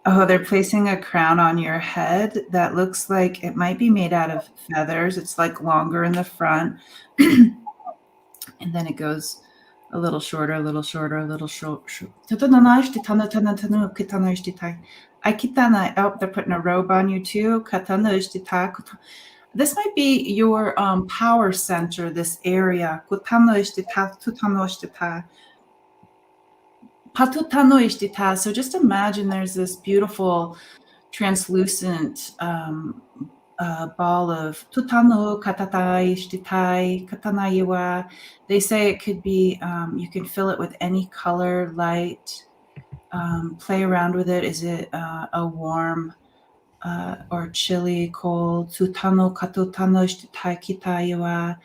Oh, they're placing a crown on your head that looks like it might be made out of feathers. It's like longer in the front. And then it goes a little shorter, a little shorter, a little short. Oh, they're putting a robe on you too. This might be your power center, this area. So just imagine there's this beautiful translucent ball of tutano katatai shtitai katanayiwa. They say it could be, you can fill it with any color, light, play around with it. Is it a warm or chilly, cold? Tutano katutano shtitai kitayiwa.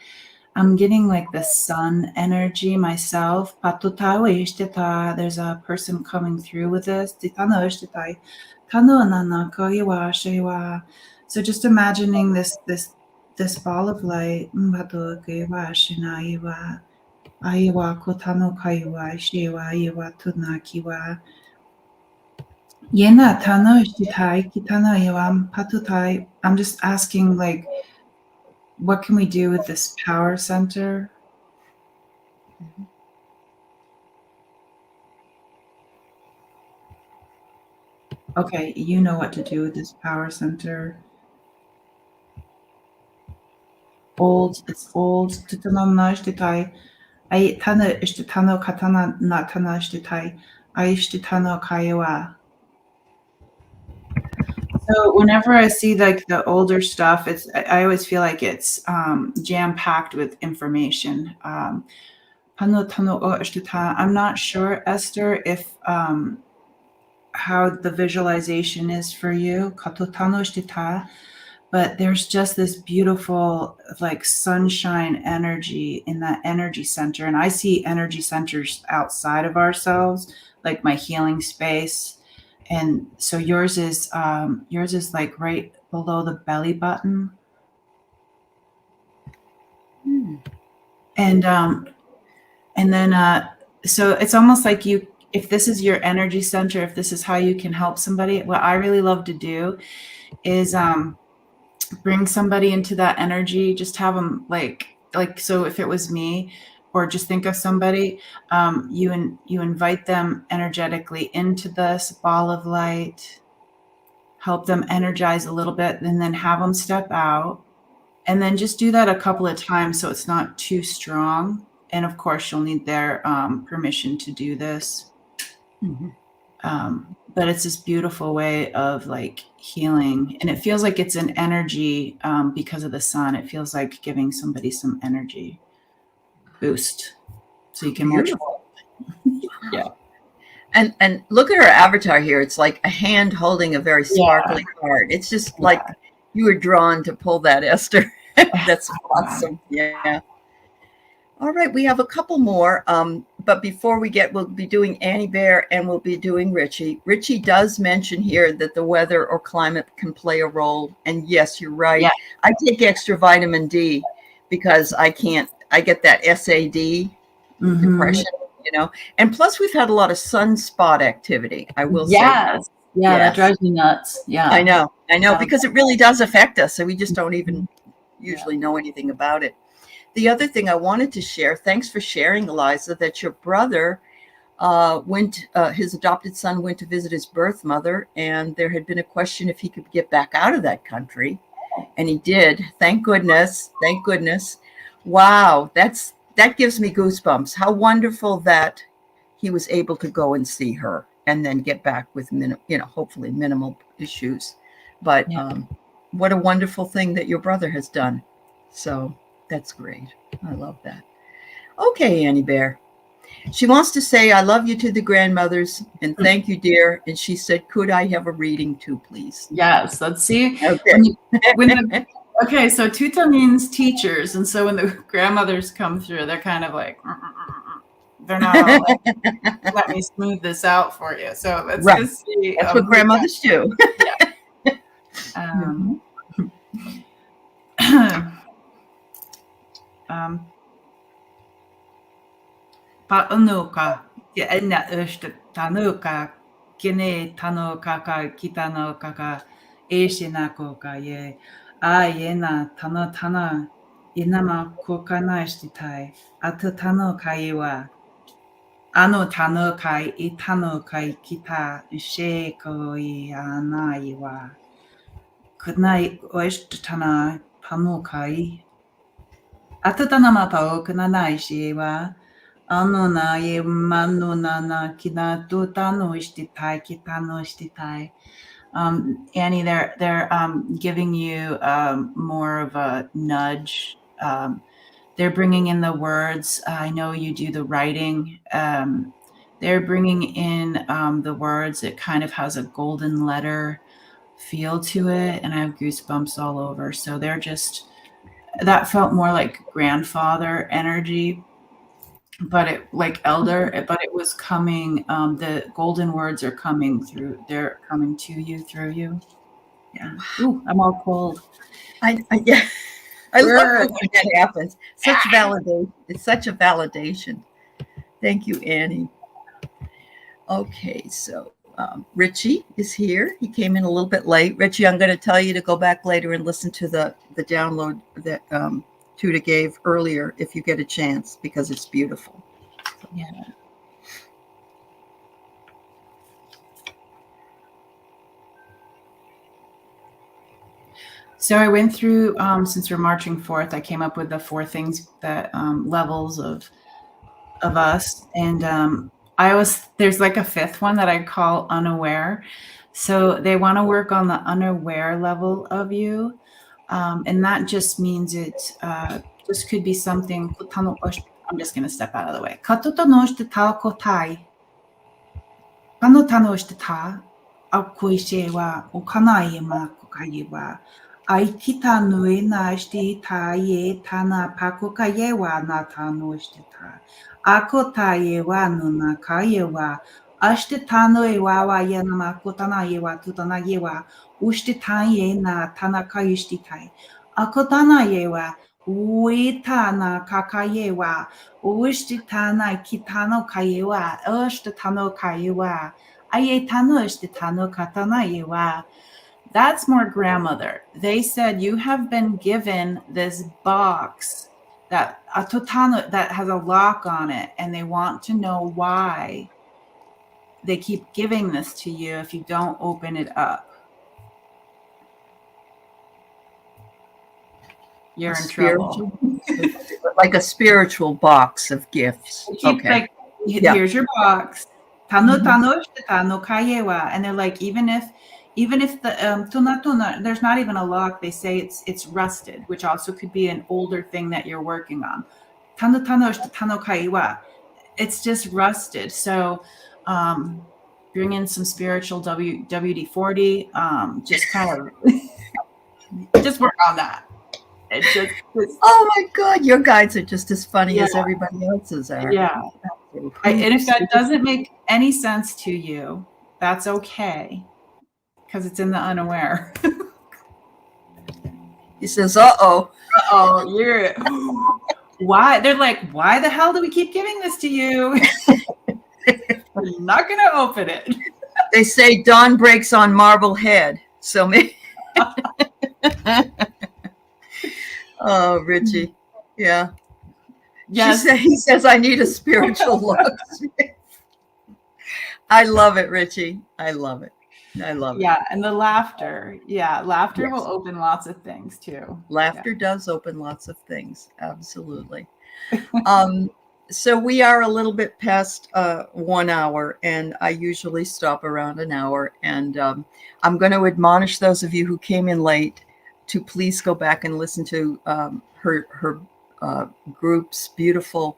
I'm getting like the sun energy myself. There's a person coming through with this. So just imagining this ball of light. I'm just asking, like, what can we do with this power center? Okay, you know what to do with this power center. It's old. So whenever I see like the older stuff, I always feel like it's jam packed with information. I'm not sure, Esther, if how the visualization is for you. But there's just this beautiful like sunshine energy in that energy center. And I see energy centers outside of ourselves, like my healing space. And so yours is like right below the belly button. And then so it's almost like if this is your energy center, if this is how you can help somebody, what I really love to do is bring somebody into that energy, just have them like, so if it was me, or just think of somebody, you invite them energetically into this ball of light, help them energize a little bit, and then have them step out. And then just do that a couple of times so it's not too strong. And of course, you'll need their permission to do this. But it's this beautiful way of like healing. And it feels like it's an energy because of the sun. It feels like giving somebody some energy boost so you can march. Yeah. And look at her avatar here. It's like a hand holding a very sparkly card. It's just like you were drawn to pull that, Esther. That's awesome. Yeah. All right, we have a couple more. But before we'll be doing Annie Bear and we'll be doing Richie. Richie does mention here that the weather or climate can play a role. And yes, you're right. Yeah. I take extra vitamin D because I get that SAD depression, and plus we've had a lot of sunspot activity. I will say. Yeah, that drives me nuts. Yeah. I know, because it really does affect us. So we just don't even usually know anything about it. The other thing I wanted to share, thanks for sharing, Eliza, that your brother his adopted son went to visit his birth mother, and there had been a question if he could get back out of that country. And he did. Thank goodness. Thank goodness. Wow. That gives me goosebumps. How wonderful that he was able to go and see her and then get back with, hopefully minimal issues. But what a wonderful thing that your brother has done. So that's great. I love that. Okay, Annie Bear. She wants to say, I love you to the grandmothers and thank you, dear. And she said, could I have a reading too, please? Yes, let's see. Okay. Okay, so Tutah means teachers. And so when the grandmothers come through, they're kind of like, they're not all like, let me smooth this out for you. So let's just see. That's what grandmothers do. Pa'anuka, Ya'na Tanuka, kene tano kaka kitano kaka eshina koka ye ayena tano tana inama kokana ishtitai atu tano kaiwa ano tano kai itano kai kita she koi anaiwa kunai oishtana tano kai atu tana mapa o kunanai shiwa ano na ye mano na kina tu tano ishtitai kitano ishtitai. Annie, they're giving you more of a nudge. They're bringing in the words. I know you do the writing. They're bringing in the words. It kind of has a golden letter feel to it, and I have goosebumps all over. So they're just, that felt more like grandfather energy, but it like elder, but it was coming. The golden words are coming through. They're coming to you through you. Yeah. Ooh, I'm all cold. Yeah. I love when that happens. Such validation. It's such a validation. Thank you, Annie. Okay, so Richie is here. He came in a little bit late. Richie, I'm going to tell you to go back later and listen to the download that Tutah gave earlier if you get a chance, because it's beautiful. Yeah. So I went through, since we're marching forth, I came up with the 4 things that levels of us. And there's like a 5th one that I call unaware. So they want to work on the unaware level of you. And that just means it just could be something. I'm just going to step out of the way. Ai kita nui na ishti ta ye tana pakuka yewa na tano ishti ta. Ako ta yewa nuna ka yewa. Ashti tano ewa wa ye nama kutana yewa tutana yewa. Ushti tan ye na tana ka ishti tai. Ako tana yewa. Uita na kaka yewa. Ushti tana kitano ka yewa. Ushti tano ka yewa. Aye tano ishti tano katana yewa. That's more grandmother. They said you have been given this box that has a lock on it, and they want to know why they keep giving this to you if you don't open it up. You're in trouble. Like a spiritual box of gifts. Okay. Like, here's your box. And they're like, even if the tuna, there's not even a lock, they say it's rusted, which also could be an older thing that you're working on. It's just rusted. So bring in some spiritual WD-40, just kind of just work on that. Oh my God, your guides are just as funny as everybody else's are. Yeah. And if that doesn't make any sense to you, that's okay, because it's in the unaware. He says, uh-oh. Uh-oh, you're why? They're like, why the hell do we keep giving this to you? We're not going to open it. They say dawn breaks on marble head. So maybe. Oh, Richie. Yeah. Yes. He says, I need a spiritual look. I love it, Richie. I love it. I love it. Yeah. And the laughter. Yeah. Laughter will open lots of things too. Laughter does open lots of things. Absolutely. So we are a little bit past 1 hour, and I usually stop around an hour. And I'm going to admonish those of you who came in late to please go back and listen to her group's beautiful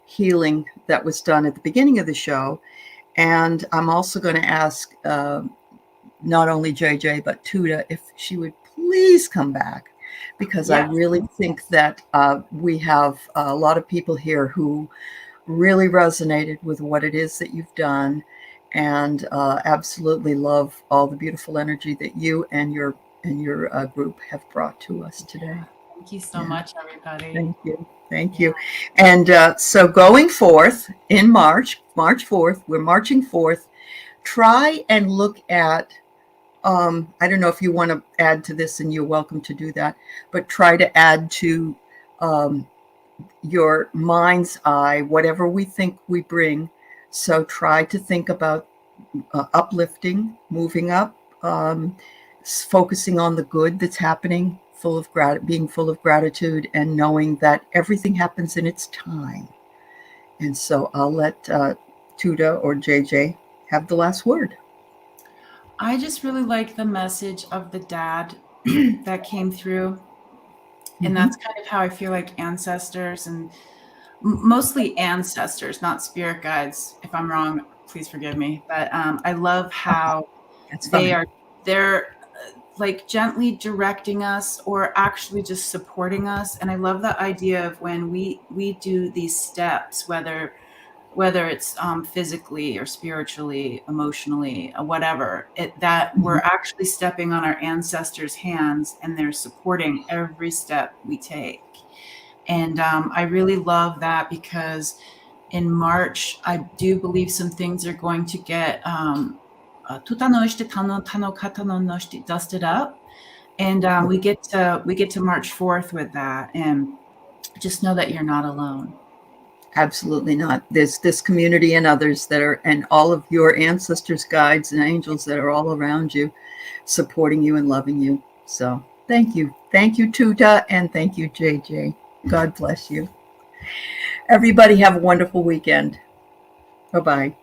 healing that was done at the beginning of the show. And I'm also going to ask not only JJ, but Tutah, if she would please come back, because I really think that we have a lot of people here who really resonated with what it is that you've done, and absolutely love all the beautiful energy that you and your group have brought to us today. Thank you so much, everybody. Thank you. Thank you. And so going forth in March 4th, we're marching forth try and look at, I don't know if you want to add to this, and you're welcome to do that, but try to add to your mind's eye whatever we think we bring. So try to think about uplifting, moving up, focusing on the good that's happening, being full of gratitude, and knowing that everything happens in its time. And so I'll let Tutah or JJ have the last word. I just really like the message of the dad that came through. And that's kind of how I feel like ancestors, and mostly ancestors, not spirit guides. If I'm wrong, please forgive me. But I love how they're like gently directing us, or actually just supporting us. And I love the idea of when we do these steps, whether it's physically or spiritually, emotionally, whatever, that we're actually stepping on our ancestors' hands, and they're supporting every step we take. And I really love that, because in March, I do believe some things are going to get dusted up, and we get to March 4th with that. And just know that you're not alone. Absolutely not. There's this community and others that are, and all of your ancestors, guides, and angels that are all around you, supporting you and loving you. So thank you. Thank you, Tutah, and thank you, JJ. God bless you. Everybody have a wonderful weekend. Bye-bye.